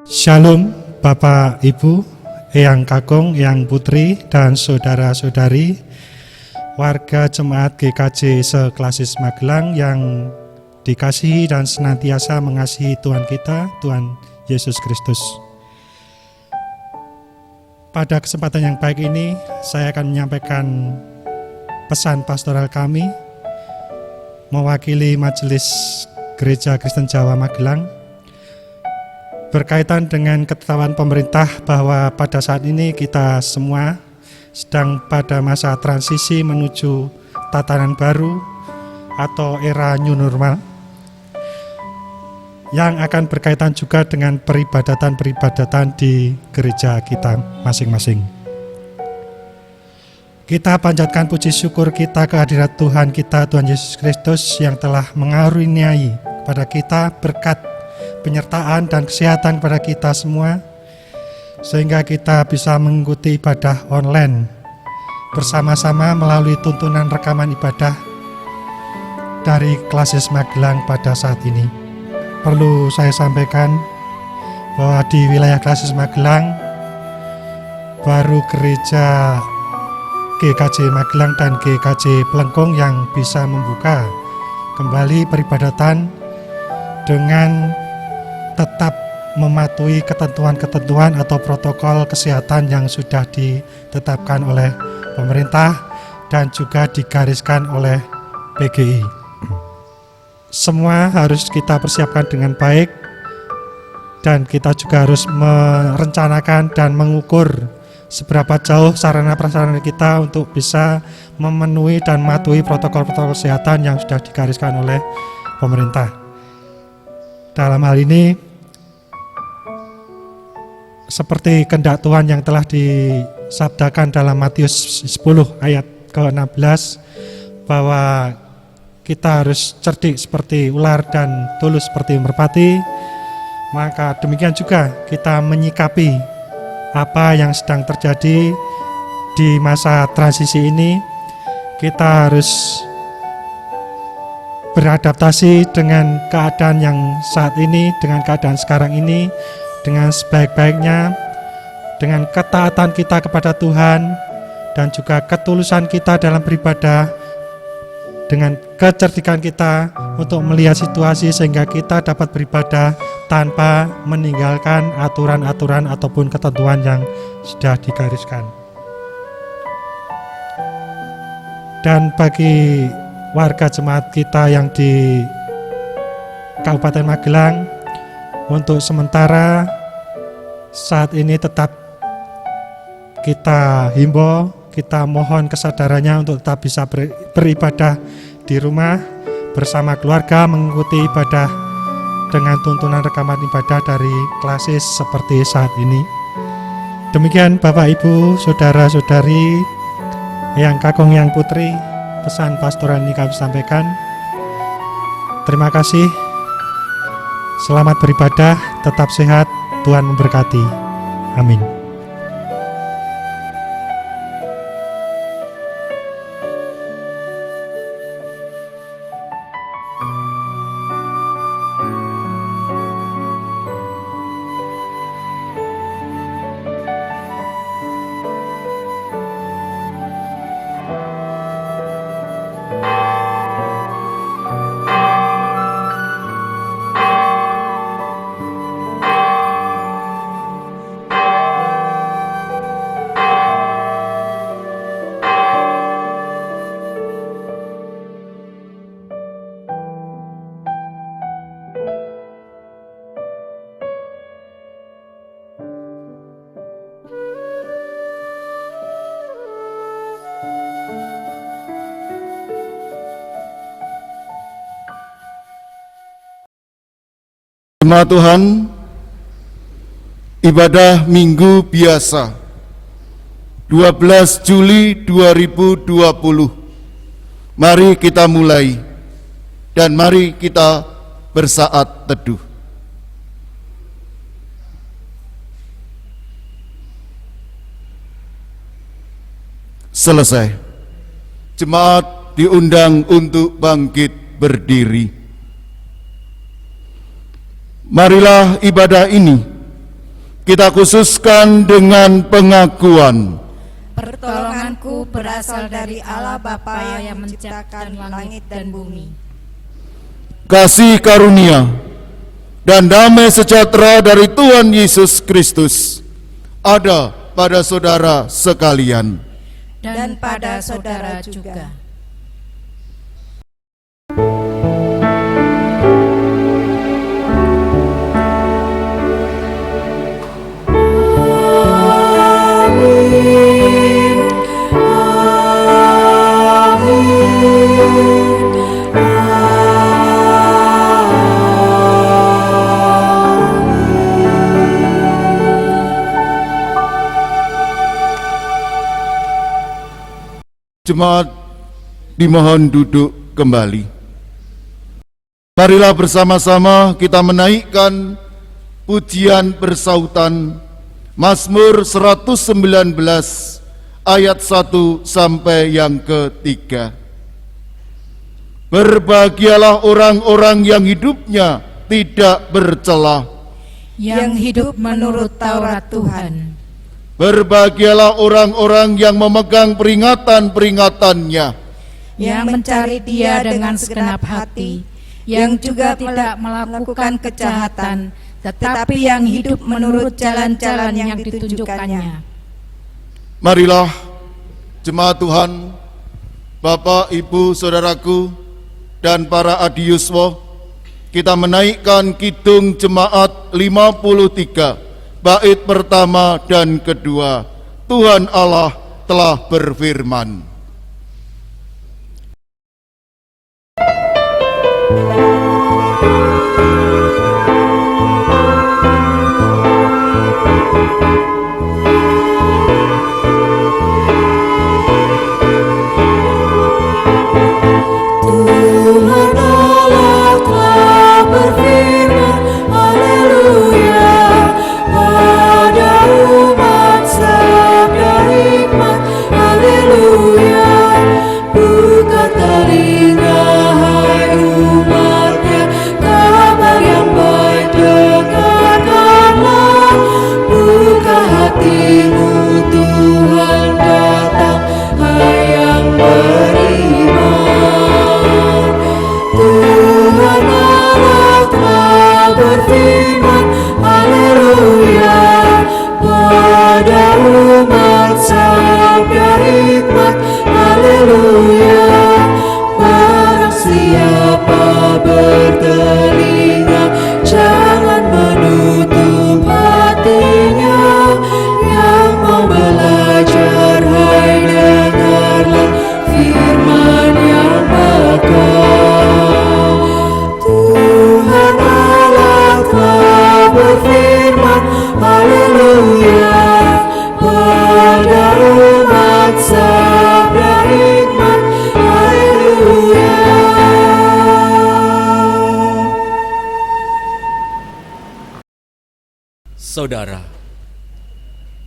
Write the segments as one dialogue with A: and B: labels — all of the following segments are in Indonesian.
A: Shalom Bapak Ibu, Eyang Kakung, Eyang Putri, dan saudara-saudari warga Jemaat GKJ Seklasis Magelang yang dikasihi dan senantiasa mengasihi Tuhan kita, Tuhan Yesus Kristus. Pada kesempatan yang baik ini, saya akan menyampaikan pesan pastoral kami mewakili Majelis Gereja Kristen Jawa Magelang berkaitan dengan ketetapan pemerintah bahwa pada saat ini kita semua sedang pada masa transisi menuju tatanan baru atau era new normal yang akan berkaitan juga dengan peribadatan-peribadatan di gereja kita masing-masing. Kita panjatkan puji syukur kita kehadirat Tuhan kita, Tuhan Yesus Kristus yang telah mengaruniai kepada kita berkat penyertaan dan kesehatan kepada kita semua, sehingga kita bisa mengikuti ibadah online bersama-sama melalui tuntunan rekaman ibadah dari Klasis Magelang pada saat ini. Perlu saya sampaikan bahwa di wilayah Klasis Magelang baru gereja GKJ Magelang dan GKJ Pelengkung yang bisa membuka kembali peribadatan dengan tetap mematuhi ketentuan-ketentuan atau protokol kesehatan yang sudah ditetapkan oleh pemerintah dan juga digariskan oleh PGI. Semua harus kita persiapkan dengan baik dan kita juga harus merencanakan dan mengukur seberapa jauh sarana-prasarana kita untuk bisa memenuhi dan mematuhi protokol-protokol kesehatan yang sudah digariskan oleh pemerintah. Dalam hal ini, seperti kehendak Tuhan yang telah disabdakan dalam Matius 10 ayat ke-16 bahwa kita harus cerdik seperti ular dan tulus seperti merpati, maka demikian juga kita menyikapi apa yang sedang terjadi di masa transisi ini. Kita harus beradaptasi dengan keadaan yang saat ini, dengan keadaan sekarang ini, dengan sebaik-baiknya, dengan ketaatan kita kepada Tuhan, dan juga ketulusan kita dalam beribadah, dengan kecerdikan kita untuk melihat situasi sehingga kita dapat beribadah tanpa meninggalkan aturan-aturan ataupun ketentuan yang sudah digariskan. Dan bagi warga jemaat kita yang di Kabupaten Magelang, untuk sementara saat ini tetap kita himbau, kita mohon kesadarannya untuk tetap bisa beribadah di rumah bersama keluarga, mengikuti ibadah dengan tuntunan rekaman ibadah dari Klasis seperti saat ini. Demikian Bapak Ibu, Saudara-saudari, Eyang Kakung, Eyang Putri, pesan pastoral ini kami sampaikan. Terima kasih. Selamat beribadah, tetap sehat, Tuhan memberkati. Amin.
B: Jemaat Tuhan, ibadah Minggu Biasa 12 Juli 2020. Mari kita mulai dan mari kita bersaat teduh. Selesai. Jemaat diundang untuk bangkit berdiri. Marilah ibadah ini Kita khususkan dengan pengakuan.
C: Pertolonganku berasal dari Allah Bapa yang menciptakan langit dan bumi.
B: Kasih karunia dan damai sejahtera dari Tuhan Yesus Kristus ada pada saudara sekalian.
C: Dan pada saudara juga.
B: Jemaat dimohon duduk kembali. Marilah bersama-sama kita menaikkan pujian bersautan Mazmur 119 ayat 1 sampai yang ketiga. Berbahagialah orang-orang yang hidupnya tidak bercelah,
C: Yang hidup menurut Taurat Tuhan.
B: berbahagialah orang-orang yang memegang peringatan-peringatannya,
C: Yang mencari Dia dengan segenap hati, yang juga tidak melakukan kejahatan, tetapi yang hidup menurut jalan-jalan yang ditunjukkannya.
B: Marilah jemaat Tuhan, Bapak, Ibu, Saudaraku, dan para adiyuswa, kita menaikkan kidung jemaat 53, bait pertama dan kedua. Tuhan Allah telah berfirman.
D: Saudara,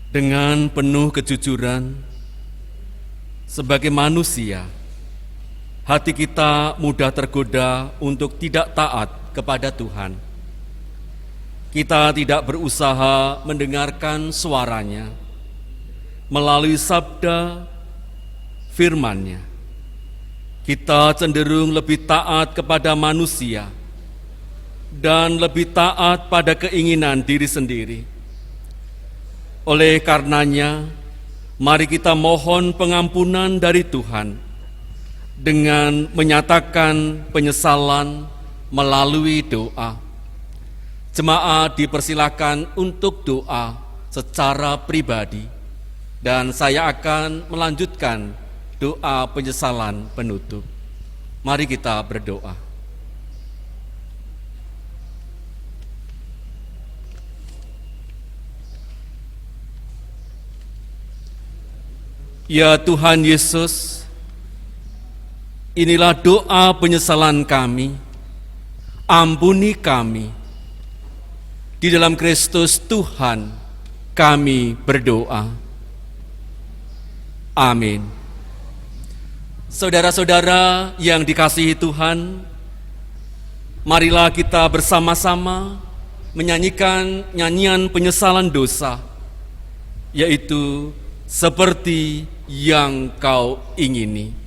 D: dengan penuh kejujuran, sebagai manusia, hati kita mudah tergoda untuk tidak taat kepada Tuhan. Kita tidak berusaha mendengarkan suaranya melalui sabda firman-Nya. Kita cenderung lebih taat kepada manusia dan lebih taat pada keinginan diri sendiri. Oleh karenanya, mari kita mohon pengampunan dari Tuhan dengan menyatakan penyesalan melalui doa. Jemaat dipersilakan untuk doa secara pribadi, dan saya akan melanjutkan doa penyesalan penutup. Mari kita berdoa. Ya Tuhan Yesus, inilah doa penyesalan kami. Ampuni kami. Di dalam Kristus Tuhan kami berdoa. Amin. Saudara-saudara yang dikasihi Tuhan, marilah kita bersama-sama menyanyikan nyanyian penyesalan dosa, yaitu seperti yang kau ingini.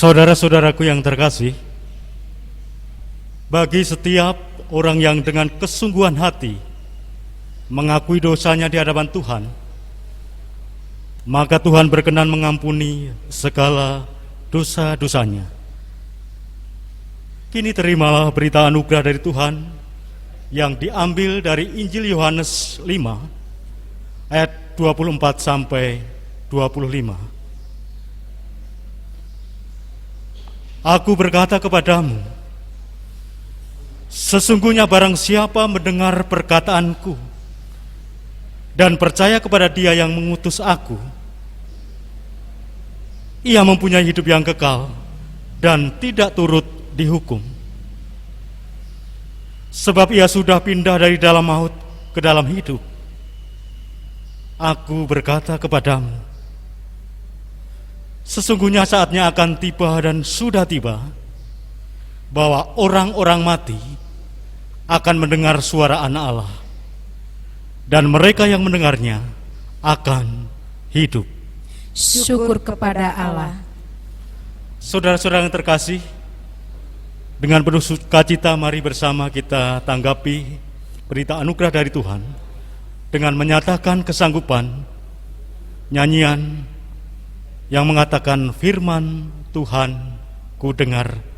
E: Saudara-saudaraku yang terkasih, bagi setiap orang yang dengan kesungguhan hati mengakui dosanya di hadapan Tuhan, maka Tuhan berkenan mengampuni segala dosa-dosanya. Kini terimalah berita anugerah dari Tuhan yang diambil dari Injil Yohanes 5 ayat 24 sampai 25. Aku berkata kepadamu, sesungguhnya barang siapa mendengar perkataanku dan percaya kepada Dia yang mengutus aku, ia mempunyai hidup yang kekal dan tidak turut dihukum. Sebab ia sudah pindah dari dalam maut ke dalam hidup. Aku berkata kepadamu, sesungguhnya saatnya akan tiba dan sudah tiba, bahwa orang-orang mati akan mendengar suara Anak Allah, dan mereka yang mendengarnya akan hidup.
C: Syukur kepada Allah.
E: Saudara-saudara yang terkasih, dengan penuh sukacita mari bersama kita tanggapi berita anugerah dari Tuhan dengan menyatakan kesanggupan nyanyian yang mengatakan firman Tuhan ku dengar.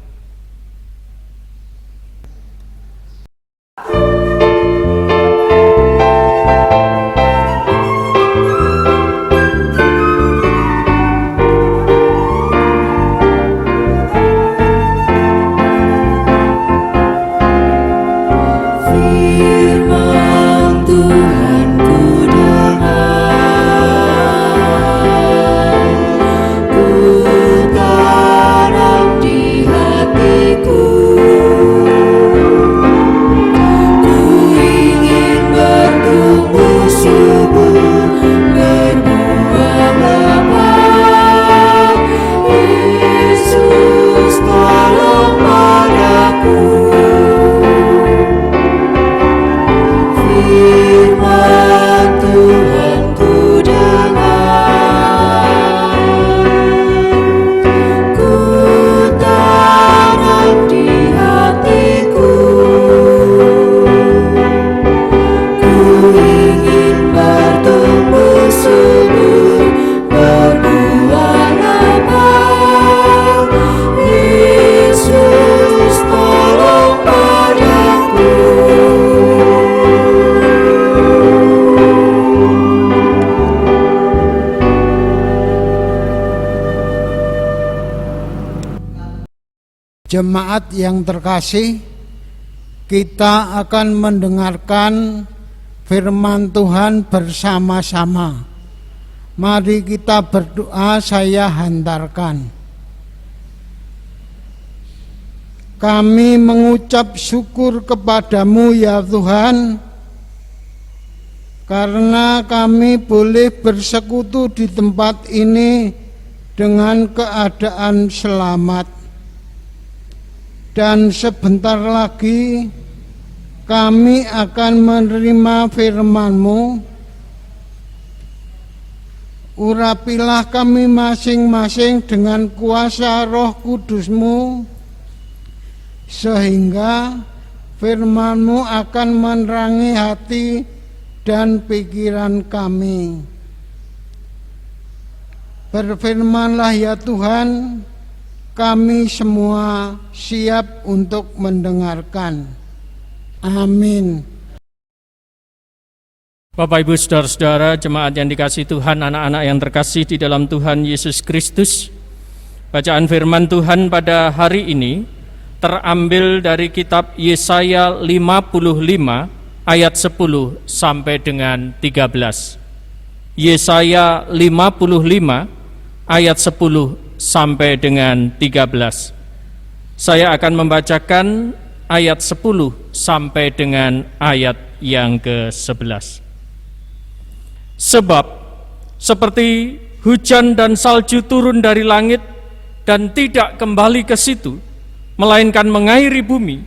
F: Jemaat yang terkasih, kita akan mendengarkan firman Tuhan bersama-sama. Mari kita berdoa, saya hantarkan. Kami mengucap syukur kepadamu ya Tuhan, karena kami boleh bersekutu di tempat ini dengan keadaan selamat. Dan sebentar lagi kami akan menerima firman-Mu. Urapilah kami masing-masing dengan kuasa Roh Kudus-Mu, sehingga firman-Mu akan menerangi hati dan pikiran kami. Berfirmanlah ya Tuhan, kami semua siap untuk mendengarkan. Amin.
G: Bapak, Ibu, Saudara-saudara, jemaat yang dikasihi Tuhan, anak-anak yang terkasih di dalam Tuhan Yesus Kristus. Bacaan firman Tuhan pada hari ini terambil dari kitab Yesaya 55 ayat 10 sampai dengan 13. Yesaya 55 ayat 10 sampai dengan 13. Saya akan membacakan ayat 10 sampai dengan ayat yang ke-11. Sebab seperti hujan dan salju turun dari langit dan tidak kembali ke situ, melainkan mengairi bumi,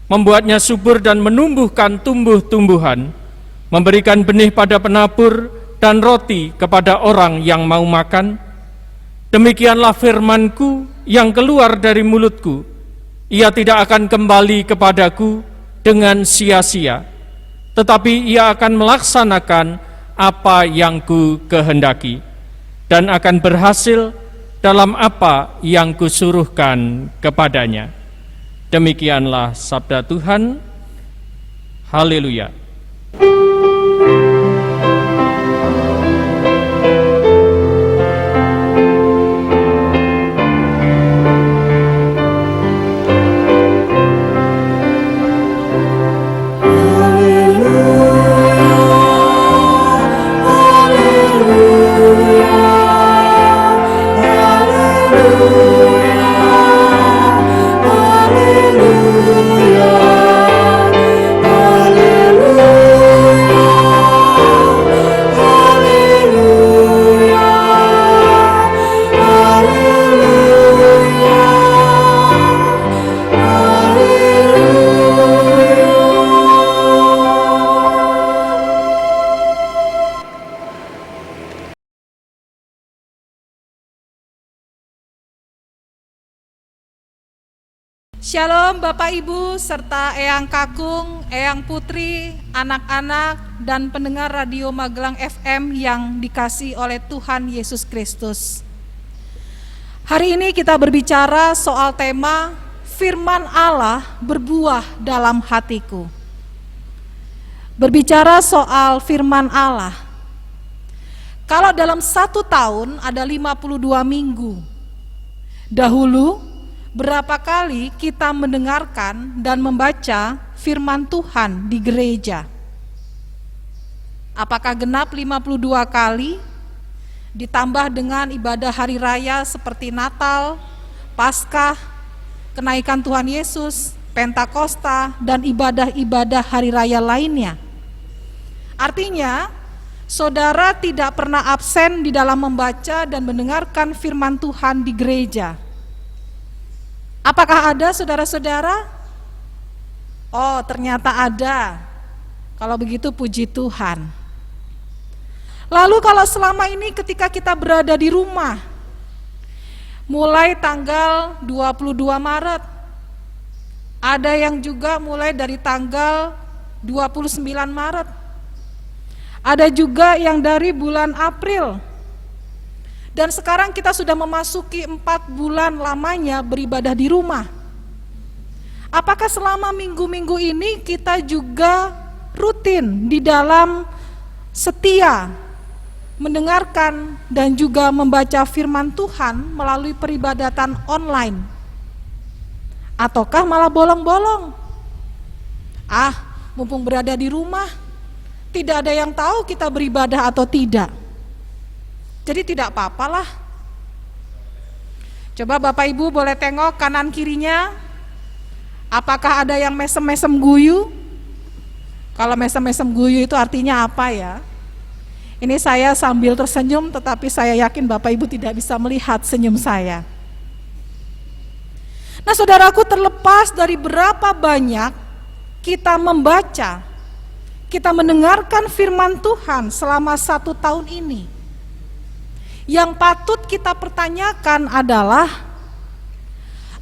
G: membuatnya subur dan menumbuhkan tumbuh-tumbuhan, memberikan benih pada penabur dan roti kepada orang yang mau makan, demikianlah firman-Ku yang keluar dari mulut-Ku. Ia tidak akan kembali kepadaku dengan sia-sia, tetapi ia akan melaksanakan apa yang Ku kehendaki, dan akan berhasil dalam apa yang kusuruhkan kepadanya. Demikianlah sabda Tuhan. Haleluya.
H: Shalom Bapak Ibu serta Eyang Kakung, Eyang Putri, anak-anak dan pendengar Radio Magelang FM yang dikasihi oleh Tuhan Yesus Kristus. Hari ini kita berbicara soal tema Firman Allah berbuah dalam hatiku. Berbicara soal firman Allah. Kalau dalam 1 tahun ada 52 minggu. Dahulu berapa kali kita mendengarkan dan membaca firman Tuhan di gereja? Apakah genap 52 kali? Ditambah dengan ibadah hari raya seperti Natal, Paskah, kenaikan Tuhan Yesus, Pentakosta, dan ibadah-ibadah hari raya lainnya. Artinya, saudara tidak pernah absen di dalam membaca dan mendengarkan firman Tuhan di gereja. Apakah ada saudara-saudara? Oh, ternyata ada. Kalau begitu puji Tuhan. Lalu kalau selama ini ketika kita berada di rumah, mulai tanggal 22 Maret, ada yang juga mulai dari tanggal 29 Maret, ada juga yang dari bulan April. Dan sekarang kita sudah memasuki 4 bulan lamanya beribadah di rumah. Apakah selama minggu-minggu ini kita juga rutin di dalam setia mendengarkan dan juga membaca firman Tuhan melalui peribadatan online? Ataukah malah bolong-bolong? Mumpung berada di rumah, tidak ada yang tahu kita beribadah atau tidak. Jadi tidak apa-apalah. Coba Bapak Ibu boleh tengok kanan kirinya. Apakah ada yang mesem-mesem guyu? Kalau mesem-mesem guyu itu artinya apa ya? Ini saya sambil tersenyum, tetapi saya yakin Bapak Ibu tidak bisa melihat senyum saya. Nah saudaraku, terlepas dari berapa banyak kita membaca, kita mendengarkan firman Tuhan selama 1 tahun ini, yang patut kita pertanyakan adalah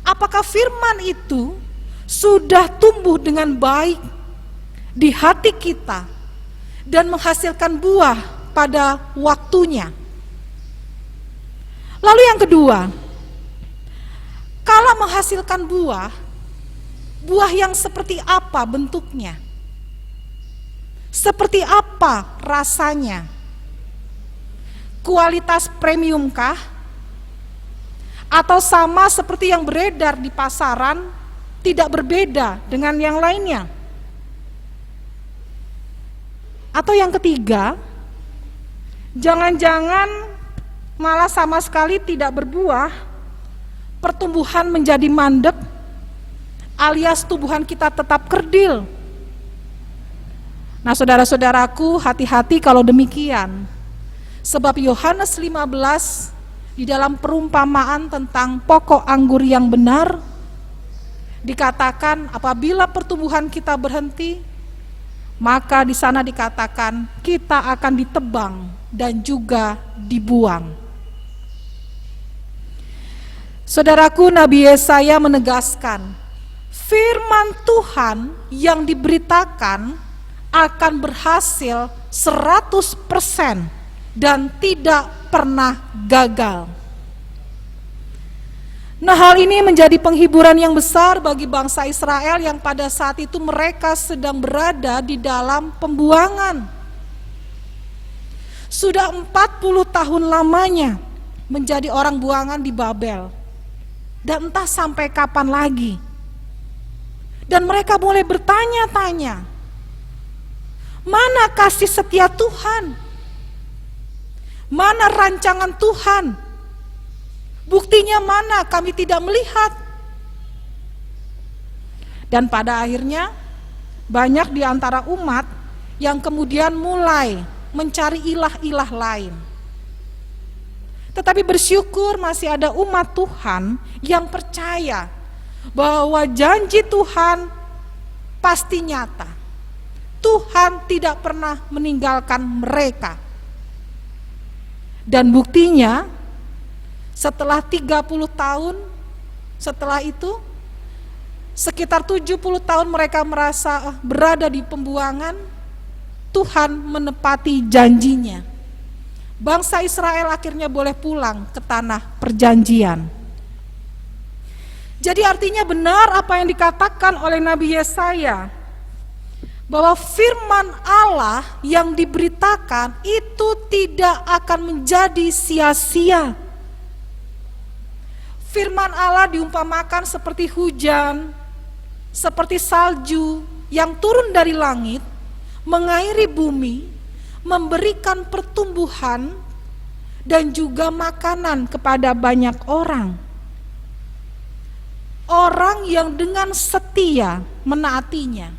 H: apakah firman itu sudah tumbuh dengan baik di hati kita dan menghasilkan buah pada waktunya. Lalu yang kedua, kalau menghasilkan buah yang seperti apa bentuknya? Seperti apa rasanya? Kualitas premium kah? Atau sama seperti yang beredar di pasaran, tidak berbeda dengan yang lainnya? Atau yang ketiga, jangan-jangan malah sama sekali tidak berbuah, pertumbuhan menjadi mandek, alias tubuhan kita tetap kerdil. Nah saudara-saudaraku, hati-hati kalau demikian. Sebab Yohanes 15 di dalam perumpamaan tentang pokok anggur yang benar dikatakan apabila pertumbuhan kita berhenti, maka di sana dikatakan kita akan ditebang dan juga dibuang. Saudaraku, Nabi Yesaya menegaskan firman Tuhan yang diberitakan akan berhasil 100% dan tidak pernah gagal. Nah, hal ini menjadi penghiburan yang besar bagi bangsa Israel yang pada saat itu mereka sedang berada di dalam pembuangan. Sudah 40 tahun lamanya menjadi orang buangan di Babel. Dan entah sampai kapan lagi. Dan mereka mulai bertanya-tanya, mana kasih setia Tuhan? Mana rancangan Tuhan? Buktinya mana? Kami tidak melihat. Dan pada akhirnya banyak di antara umat yang kemudian mulai mencari ilah-ilah lain. Tetapi bersyukur masih ada umat Tuhan yang percaya bahwa janji Tuhan pasti nyata. Tuhan tidak pernah meninggalkan mereka. Dan buktinya setelah 30 tahun setelah itu, sekitar 70 tahun mereka merasa berada di pembuangan, Tuhan menepati janjinya. Bangsa Israel akhirnya boleh pulang ke tanah perjanjian. Jadi artinya benar apa yang dikatakan oleh Nabi Yesaya, bahwa firman Allah yang diberitakan itu tidak akan menjadi sia-sia. Firman Allah diumpamakan seperti hujan, seperti salju yang turun dari langit, mengairi bumi, memberikan pertumbuhan dan juga makanan kepada banyak orang. Orang yang dengan setia menaatinya,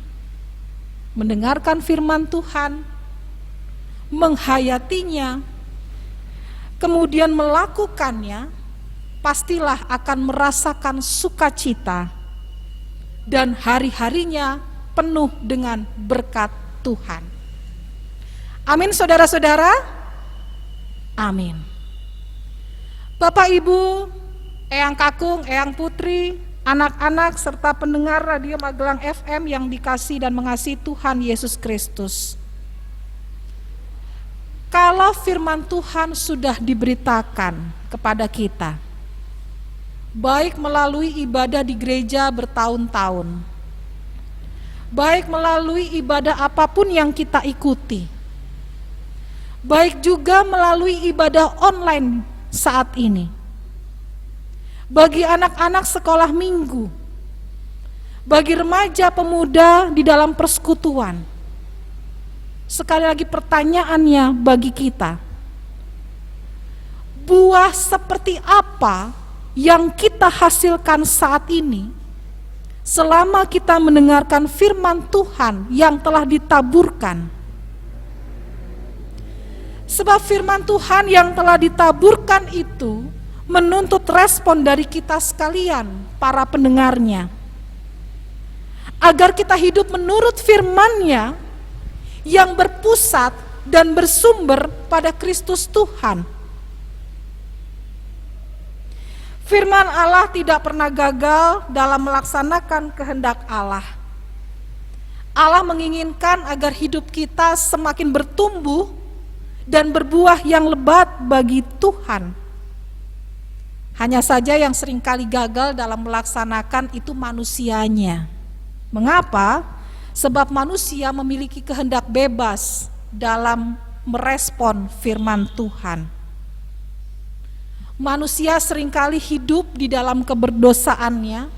H: mendengarkan firman Tuhan, menghayatinya, kemudian melakukannya, pastilah akan merasakan sukacita dan hari-harinya penuh dengan berkat Tuhan. Amin, saudara-saudara. Amin. Bapak, Ibu, Eyang Kakung, Eyang Putri, anak-anak serta pendengar Radio Magelang FM yang dikasihi dan mengasihi Tuhan Yesus Kristus. Kalau firman Tuhan sudah diberitakan kepada kita, baik melalui ibadah di gereja bertahun-tahun, baik melalui ibadah apapun yang kita ikuti, baik juga melalui ibadah online saat ini, bagi anak-anak sekolah minggu, bagi remaja pemuda di dalam persekutuan. Sekali lagi pertanyaannya bagi kita, buah seperti apa yang kita hasilkan saat ini selama kita mendengarkan firman Tuhan yang telah ditaburkan? Sebab firman Tuhan yang telah ditaburkan itu menuntut respon dari kita sekalian, para pendengarnya, agar kita hidup menurut firman-Nya yang berpusat dan bersumber pada Kristus Tuhan. Firman Allah tidak pernah gagal dalam melaksanakan kehendak Allah. Allah menginginkan agar hidup kita semakin bertumbuh dan berbuah yang lebat bagi Tuhan. Hanya saja yang seringkali gagal dalam melaksanakan itu manusianya. Mengapa? Sebab manusia memiliki kehendak bebas dalam merespon firman Tuhan. Manusia seringkali hidup di dalam keberdosaannya,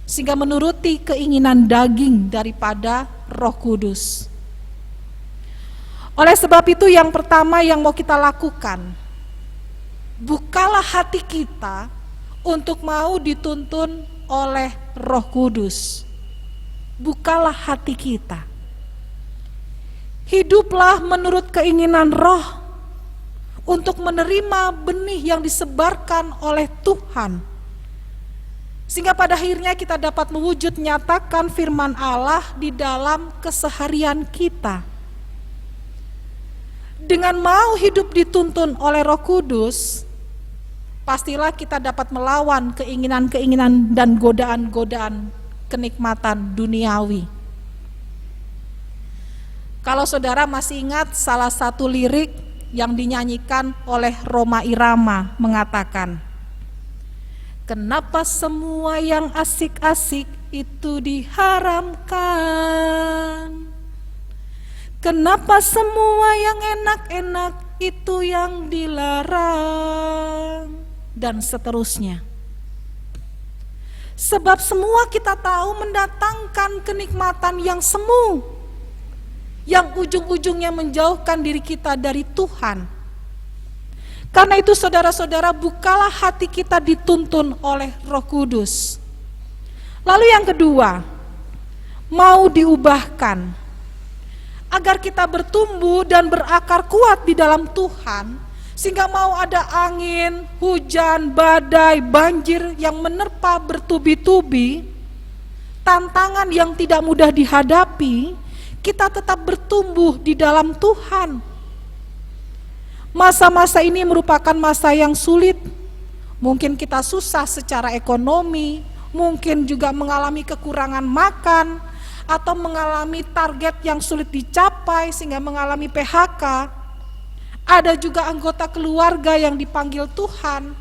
H: sehingga menuruti keinginan daging daripada Roh Kudus. Oleh sebab itu yang pertama yang mau kita lakukan, bukalah hati kita untuk mau dituntun oleh Roh Kudus. Bukalah hati kita. Hiduplah menurut keinginan Roh untuk menerima benih yang disebarkan oleh Tuhan. Sehingga pada akhirnya kita dapat mewujud nyatakan firman Allah di dalam keseharian kita. Dengan mau hidup dituntun oleh Roh Kudus, pastilah kita dapat melawan keinginan-keinginan dan godaan-godaan kenikmatan duniawi. Kalau saudara masih ingat salah satu lirik yang dinyanyikan oleh Rhoma Irama mengatakan, kenapa semua yang asik-asik itu diharamkan? Kenapa semua yang enak-enak itu yang dilarang? Dan seterusnya. Sebab semua kita tahu mendatangkan kenikmatan yang semu, yang ujung-ujungnya menjauhkan diri kita dari Tuhan. Karena itu saudara-saudara, bukalah hati kita dituntun oleh Roh Kudus. Lalu yang kedua, mau diubahkan. Agar kita bertumbuh dan berakar kuat di dalam Tuhan, sehingga mau ada angin, hujan, badai, banjir yang menerpa bertubi-tubi, tantangan yang tidak mudah dihadapi, kita tetap bertumbuh di dalam Tuhan. Masa-masa ini merupakan masa yang sulit. Mungkin kita susah secara ekonomi, mungkin juga mengalami kekurangan makan, atau mengalami target yang sulit dicapai sehingga mengalami PHK. Ada juga anggota keluarga yang dipanggil Tuhan.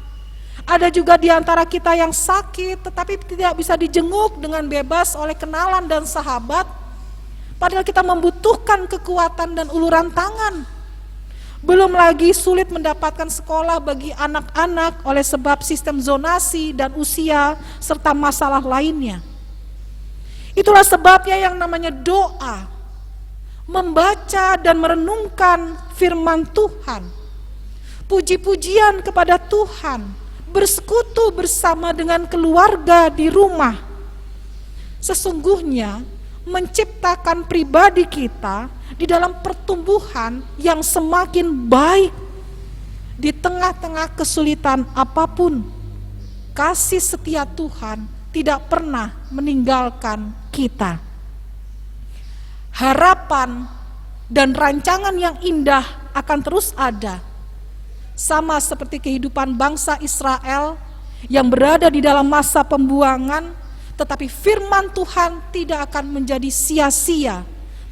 H: Ada juga di antara kita yang sakit tetapi tidak bisa dijenguk dengan bebas oleh kenalan dan sahabat. Padahal kita membutuhkan kekuatan dan uluran tangan. Belum lagi sulit mendapatkan sekolah bagi anak-anak oleh sebab sistem zonasi dan usia serta masalah lainnya. Itulah sebabnya yang namanya doa, membaca dan merenungkan firman Tuhan, puji-pujian kepada Tuhan, bersekutu bersama dengan keluarga di rumah, sesungguhnya menciptakan pribadi kita di dalam pertumbuhan yang semakin baik. Di tengah-tengah kesulitan apapun, kasih setia Tuhan tidak pernah meninggalkan kita. Harapan dan rancangan yang indah akan terus ada, sama seperti kehidupan bangsa Israel yang berada di dalam masa pembuangan, tetapi firman Tuhan tidak akan menjadi sia-sia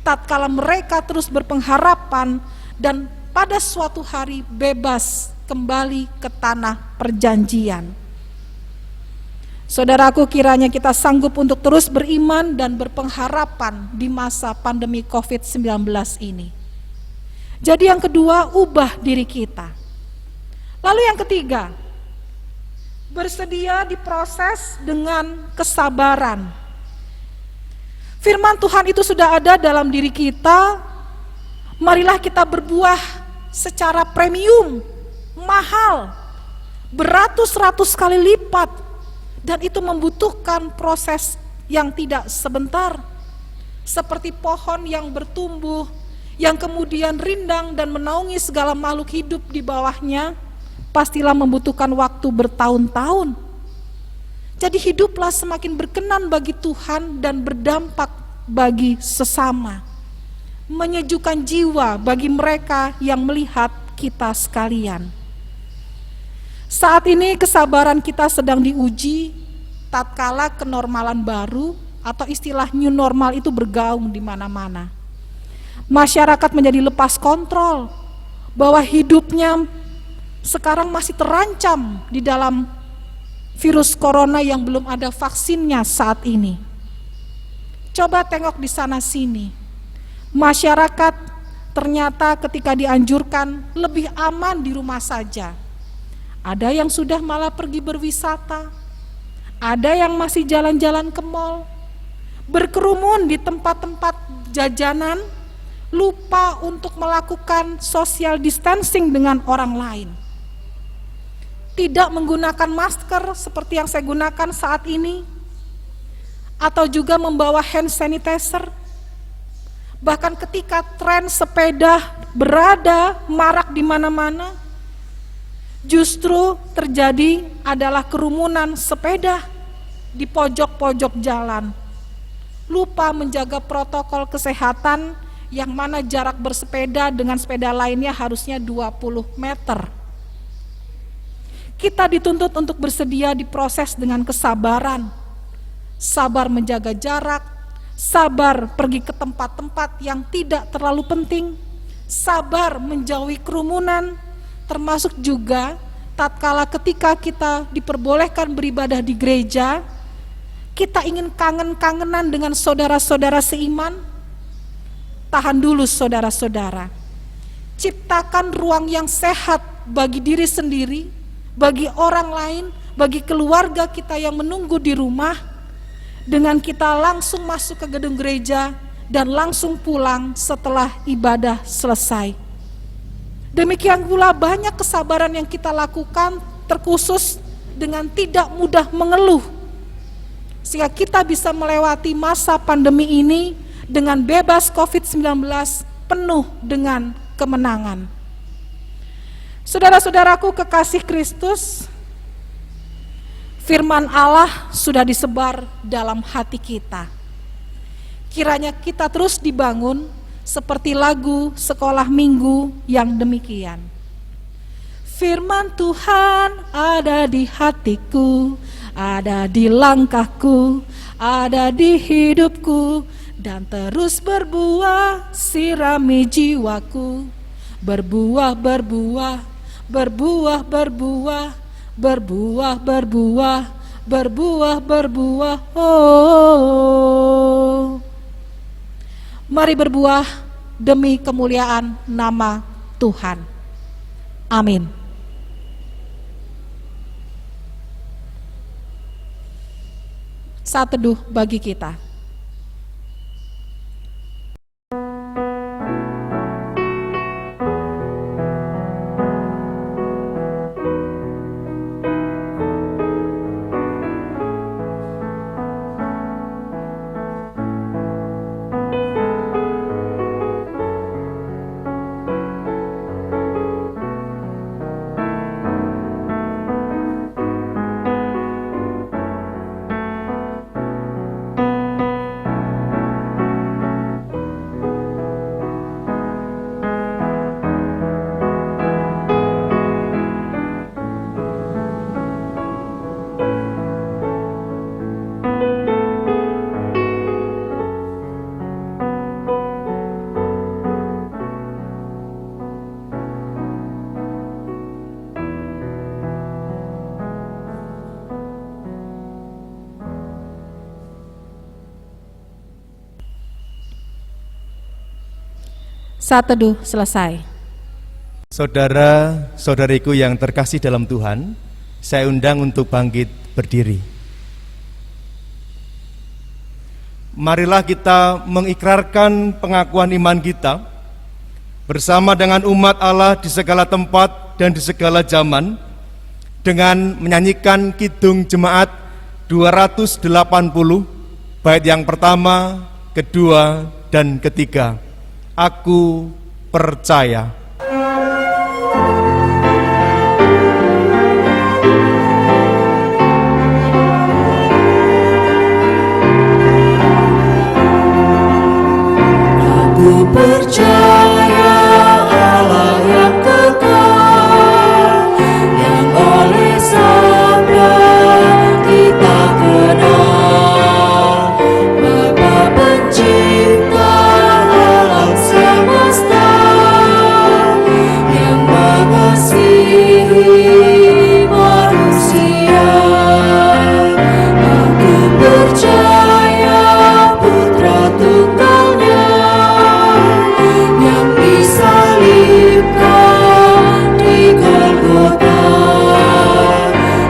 H: tatkala mereka terus berpengharapan dan pada suatu hari bebas kembali ke tanah perjanjian. Saudaraku, kiranya kita sanggup untuk terus beriman dan berpengharapan di masa pandemi COVID-19 ini. Jadi yang kedua, ubah diri kita. Lalu yang ketiga, bersedia diproses dengan kesabaran. Firman Tuhan itu sudah ada dalam diri kita, marilah kita berbuah secara premium, mahal, beratus-ratus kali lipat. Dan itu membutuhkan proses yang tidak sebentar. Seperti pohon yang bertumbuh, yang kemudian rindang dan menaungi segala makhluk hidup di bawahnya, pastilah membutuhkan waktu bertahun-tahun. Jadi hiduplah semakin berkenan bagi Tuhan dan berdampak bagi sesama. Menyejukkan jiwa bagi mereka yang melihat kita sekalian. Saat ini kesabaran kita sedang diuji tatkala kenormalan baru atau istilah new normal itu bergaung di mana-mana. Masyarakat menjadi lepas kontrol bahwa hidupnya sekarang masih terancam di dalam virus corona yang belum ada vaksinnya saat ini. Coba tengok di sana sini. Masyarakat ternyata ketika dianjurkan lebih aman di rumah saja. Ada yang sudah malah pergi berwisata, ada yang masih jalan-jalan ke mal, berkerumun di tempat-tempat jajanan, lupa untuk melakukan social distancing dengan orang lain. Tidak menggunakan masker seperti yang saya gunakan saat ini, atau juga membawa hand sanitizer. Bahkan ketika tren sepeda berada marak di mana-mana, justru terjadi adalah kerumunan sepeda di pojok-pojok jalan. Lupa menjaga protokol kesehatan yang mana jarak bersepeda dengan sepeda lainnya harusnya 20 meter. Kita dituntut untuk bersedia diproses dengan kesabaran. Sabar menjaga jarak, sabar pergi ke tempat-tempat yang tidak terlalu penting, sabar menjauhi kerumunan, termasuk juga tatkala ketika kita diperbolehkan beribadah di gereja, kita ingin kangen-kangenan dengan saudara-saudara seiman. Tahan dulu saudara-saudara, ciptakan ruang yang sehat bagi diri sendiri, bagi orang lain, bagi keluarga kita yang menunggu di rumah, dengan kita langsung masuk ke gedung gereja dan langsung pulang setelah ibadah selesai. Demikian pula banyak kesabaran yang kita lakukan, terkhusus dengan tidak mudah mengeluh, sehingga kita bisa melewati masa pandemi ini dengan bebas COVID-19, penuh dengan kemenangan. Saudara-saudaraku kekasih Kristus, firman Allah sudah disebar dalam hati kita. Kiranya kita terus dibangun seperti lagu sekolah minggu yang demikian. Firman Tuhan ada di hatiku, ada di langkahku, ada di hidupku, dan terus berbuah, sirami jiwaku, berbuah, berbuah, berbuah, berbuah, berbuah, berbuah, berbuah, berbuah. Oh, mari berbuah demi kemuliaan nama Tuhan. Amin. Saat teduh bagi kita. Saat teduh selesai.
I: Saudara-saudariku yang terkasih dalam Tuhan, saya undang untuk bangkit berdiri. Marilah kita mengikrarkan pengakuan iman kita bersama dengan umat Allah di segala tempat dan di segala zaman dengan menyanyikan Kidung Jemaat 280 bait yang pertama, kedua, dan ketiga. Aku percaya.
J: Aku percaya Allah yang kekal, yang oleh sabda kita kenal, Bapa pencipta alam semesta, yang mengasihi manusia. Aku percaya Putra Tunggalnya yang disalibkan di Golgota,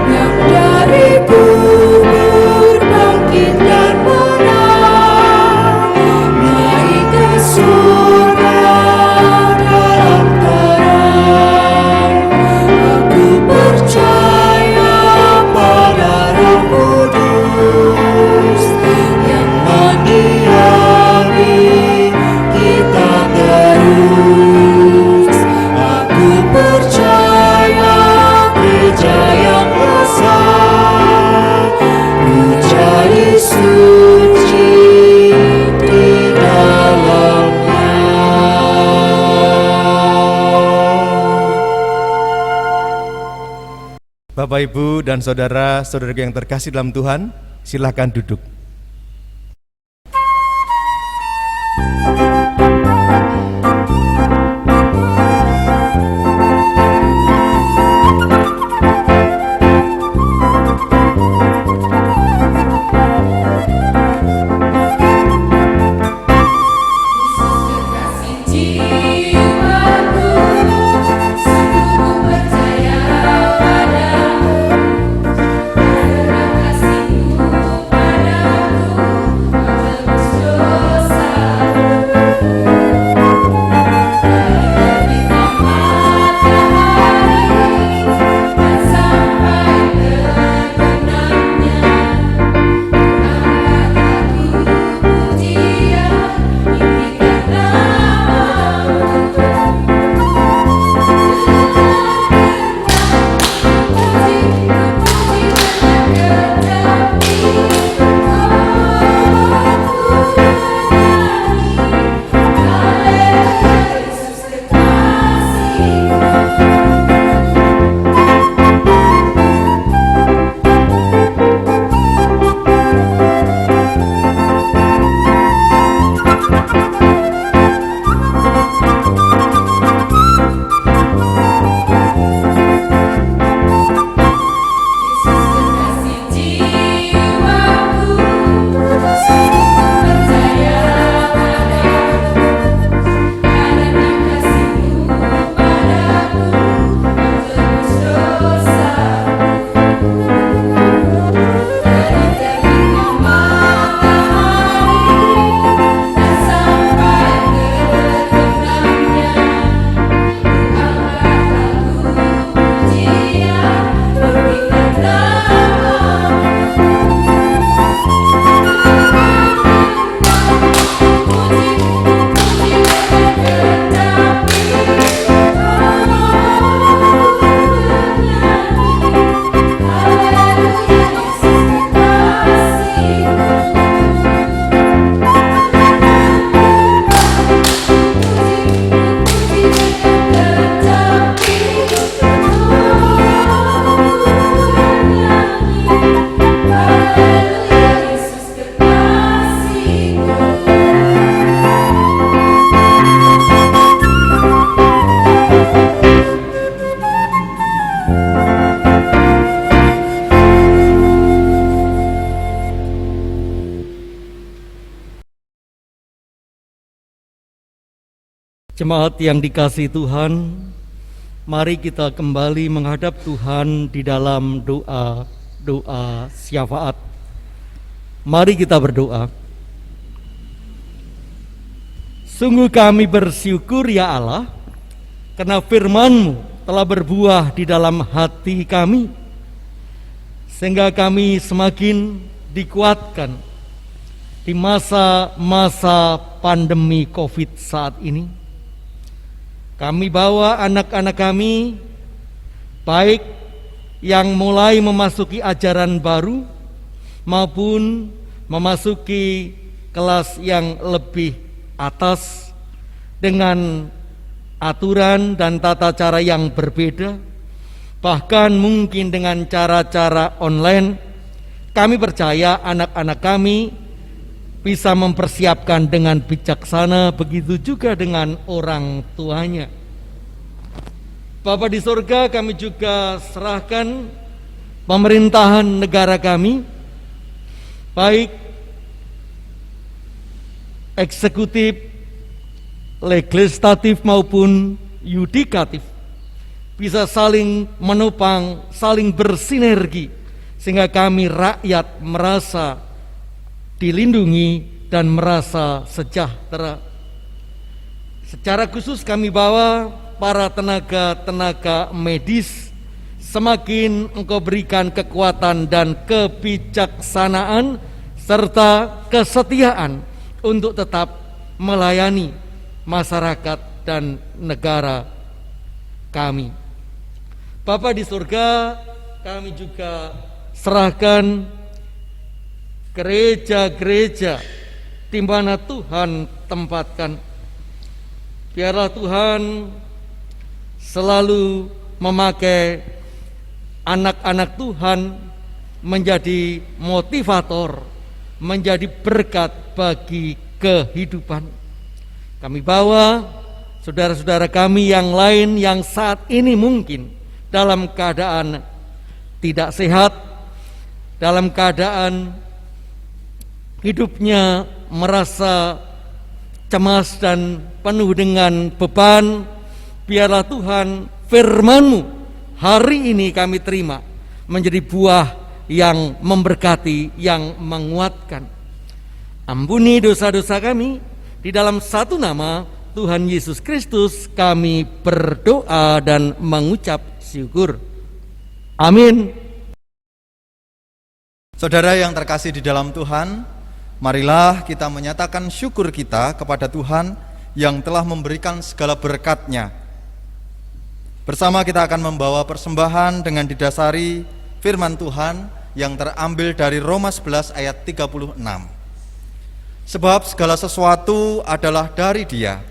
J: yang dari kubur bangkit dan menang, naik ke surga dalam terang. Aku percaya pada Roh Kudus yang mendiami kita terus. Aku percaya gereja yang besar, menjadi suci di dalamnya.
I: Bapak, Ibu, dan saudara-saudara yang terkasih dalam Tuhan, silakan duduk.
E: Jemaat yang dikasihi Tuhan, mari kita kembali menghadap Tuhan di dalam doa syafaat. Mari kita berdoa. Sungguh kami bersyukur ya Allah, karena firman-Mu telah berbuah di dalam hati kami, sehingga kami semakin dikuatkan di masa-masa pandemi COVID saat ini. Kami bawa anak-anak kami, baik yang mulai memasuki ajaran baru maupun memasuki kelas yang lebih atas dengan aturan dan tata cara yang berbeda, bahkan mungkin dengan cara-cara online. Kami percaya anak-anak kami bisa mempersiapkan dengan bijaksana, begitu juga dengan orang tuanya. Bapa di surga, kami juga serahkan pemerintahan negara kami, baik eksekutif, legislatif maupun yudikatif, bisa saling menopang, saling bersinergi, sehingga kami rakyat merasa dilindungi dan merasa sejahtera. Secara khusus kami bawa para tenaga medis, semakin Engkau berikan kekuatan dan kebijaksanaan serta kesetiaan untuk tetap melayani masyarakat dan negara kami. Bapa di surga, kami juga serahkan gereja-gereja di mana Tuhan tempatkan. Biarlah Tuhan selalu memakai anak-anak Tuhan menjadi motivator, menjadi berkat bagi kehidupan. Kami bawa saudara-saudara kami yang lain yang saat ini mungkin dalam keadaan tidak sehat, dalam keadaan hidupnya merasa cemas dan penuh dengan beban. Biarlah Tuhan firman-Mu hari ini kami terima menjadi buah yang memberkati, yang menguatkan. Ampuni dosa-dosa kami, di dalam satu nama Tuhan Yesus Kristus kami berdoa dan mengucap syukur. Amin.
I: Saudara yang terkasih di dalam Tuhan, marilah kita menyatakan syukur kita kepada Tuhan yang telah memberikan segala berkat-Nya. Bersama kita akan membawa persembahan dengan didasari firman Tuhan yang terambil dari Roma 11 ayat 36. Sebab segala sesuatu adalah dari Dia,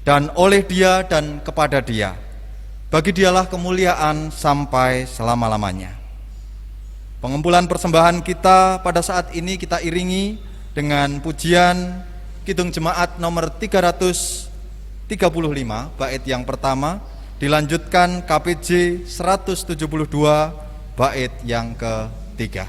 I: dan oleh Dia dan kepada Dia. Bagi Dialah kemuliaan sampai selama-lamanya. Pengumpulan persembahan kita pada saat ini kita iringi dengan pujian Kidung Jemaat nomor 335, bait yang pertama, dilanjutkan KPJ 172, bait yang ketiga.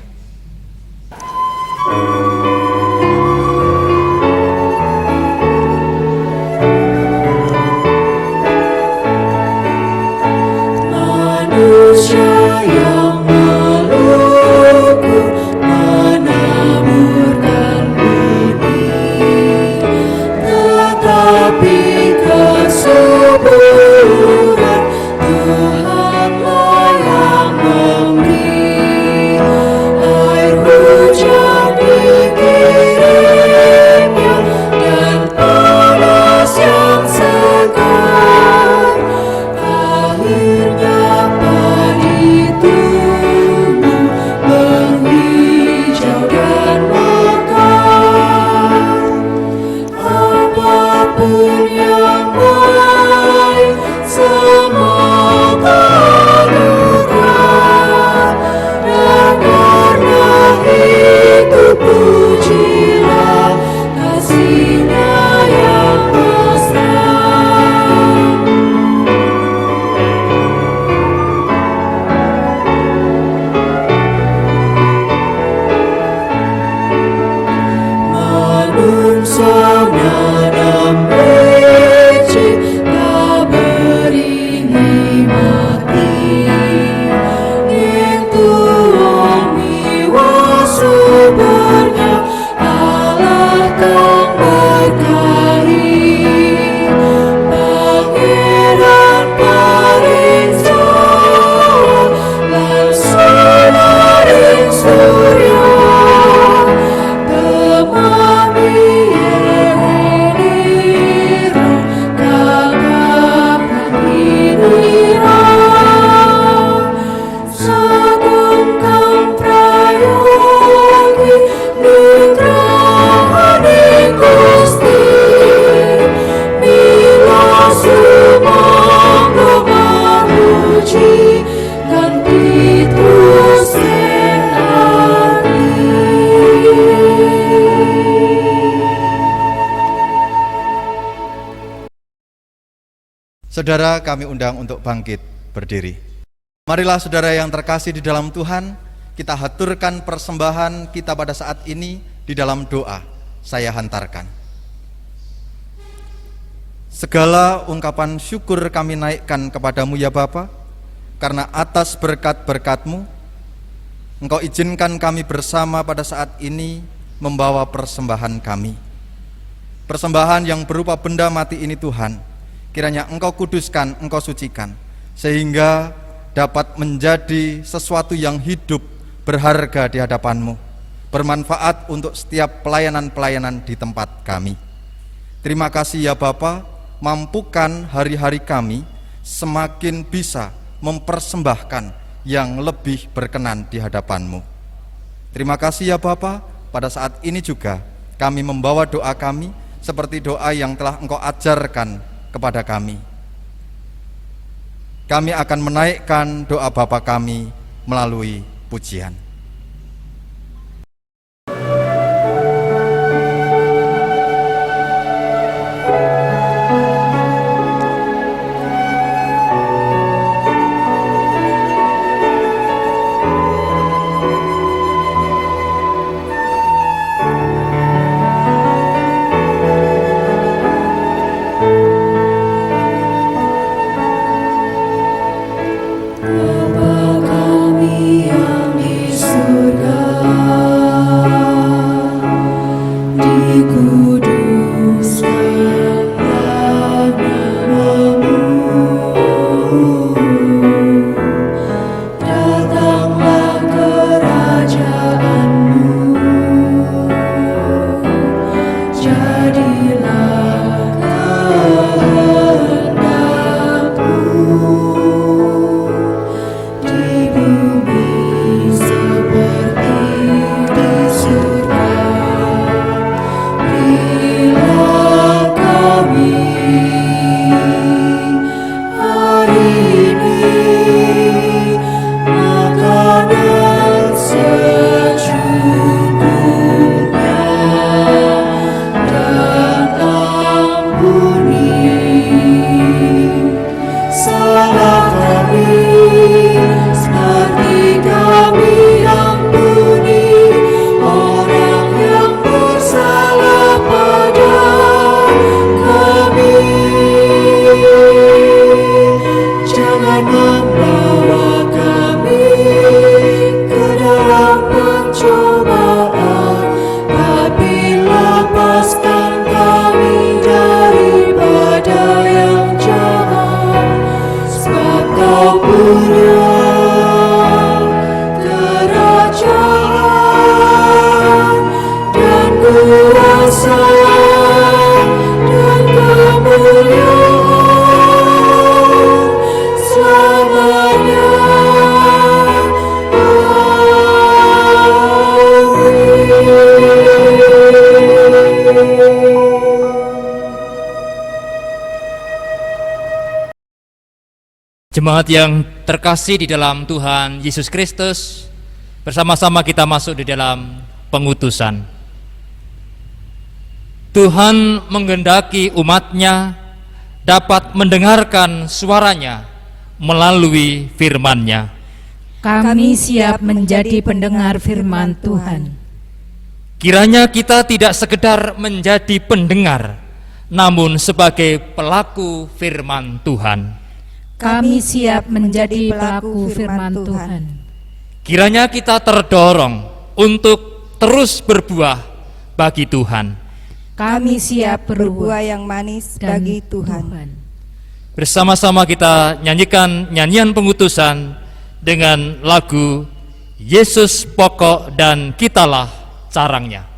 J: Manusia yang melukut menaburkan benih, tetapi kesuburan Tuhanlah yang memberi. Air hujan di
I: Saudara, kami undang untuk bangkit berdiri. Marilah saudara yang terkasih di dalam Tuhan, kita haturkan persembahan kita pada saat ini di dalam doa. Saya hantarkan. Segala ungkapan syukur kami naikkan kepadamu ya Bapa, karena atas berkat-berkat-Mu, Engkau izinkan kami bersama pada saat ini membawa persembahan kami. Persembahan yang berupa benda mati ini Tuhan, kiranya Engkau kuduskan, Engkau sucikan, sehingga dapat menjadi sesuatu yang hidup, berharga di hadapan-Mu, bermanfaat untuk setiap pelayanan-pelayanan di tempat kami. Terima kasih ya Bapa, mampukan hari-hari kami semakin bisa mempersembahkan yang lebih berkenan di hadapan-Mu. Terima kasih ya Bapa, pada saat ini juga kami membawa doa kami seperti doa yang telah Engkau ajarkan kepada kami. Kami akan menaikkan doa Bapa kami melalui pujian.
J: Bapa kami yang di surga, dikuduskanlah nama-Mu, datanglah kerajaan-Mu, jadilah kehendak-Mu di bumi seperti di surga. Berilah kami hari ini makanan secukupnya, dan ampuni salah kami seperti kami ampuni orang yang bersalah pada kami. Jangan membawa kami ke dalam pencobaan, tapi lepaskan kami daripada yang jahat. Sebab Kau punya kerajaan dan kuasa dan kemuliaan selamanya.
K: Jemaat yang terkasih di dalam Tuhan Yesus Kristus, bersama-sama kita masuk di dalam pengutusan. Tuhan menghendaki umat-Nya dapat mendengarkan suara-Nya melalui firman-Nya.
C: Kami siap menjadi pendengar firman Tuhan.
K: Kiranya kita tidak sekedar menjadi pendengar, namun sebagai pelaku firman Tuhan.
C: Kami siap menjadi pelaku firman Tuhan.
K: Kiranya kita terdorong untuk terus berbuah bagi Tuhan.
C: Kami siap berbuah
L: yang manis
C: dan
L: bagi Tuhan.
K: Bersama-sama kita nyanyikan nyanyian pengutusan dengan lagu Yesus Pokok dan Kitalah Carangnya.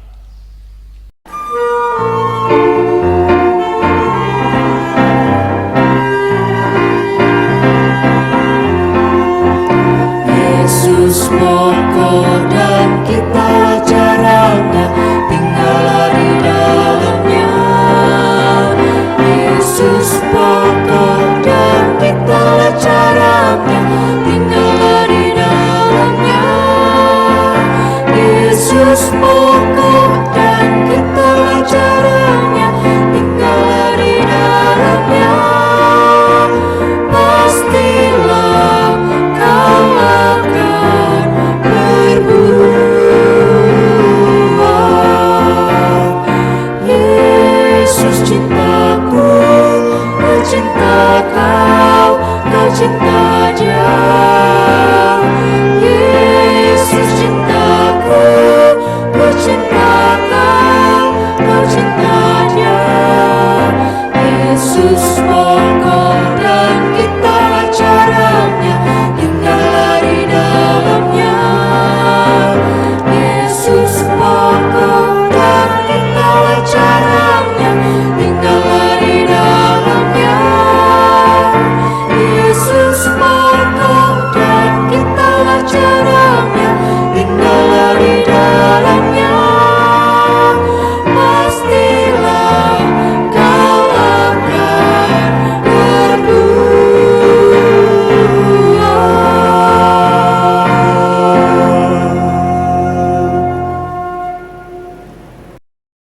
J: Yesus pokok dan kita caranya, tinggallah di dalamnya. Yesus pokok dan kita caranya, tinggallah di dalamnya. Yesus pokok dan kita caranya, tinggallah di dalamnya.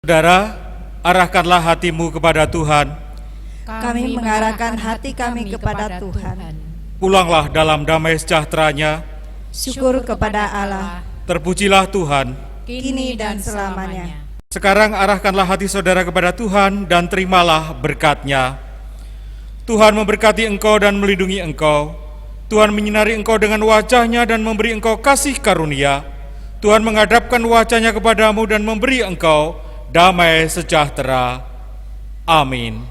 E: Saudara, arahkanlah hatimu kepada Tuhan.
C: Kami mengarahkan hati kami kepada Tuhan.
E: Pulanglah dalam damai sejahtera-Nya.
C: Syukur kepada Allah,
E: Terpujilah Tuhan.
C: kini dan selamanya.
E: Sekarang arahkanlah hati saudara kepada Tuhan dan terimalah berkat-Nya. Tuhan memberkati engkau dan melindungi engkau. Tuhan menyinari engkau dengan wajah-Nya dan memberi engkau kasih karunia. Tuhan menghadapkan wajah-Nya kepadamu dan memberi engkau damai sejahtera. Amin.